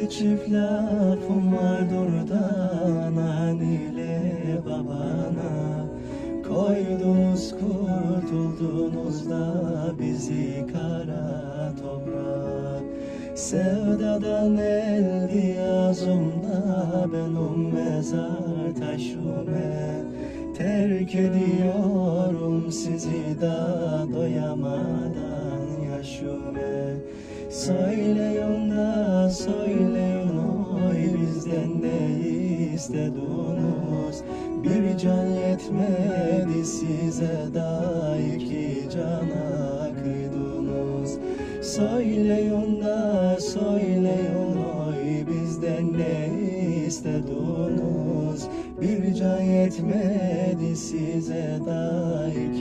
Bir çift lafım vardır da anneyle babana. Koydunuz kurtuldunuz da bizi kara toprağa. Sevdadan eldi yazımda benim mezar taşıme. Terk ediyorum sizi da doyamadan yaşıme. Söyleyin da söyleyin oy bizden ne istediniz? Bir can yetmedi size da iki cana kıydınız. Söyleyin da söyleyin oy bizden ne istediniz? Bir can yetmedi size da iki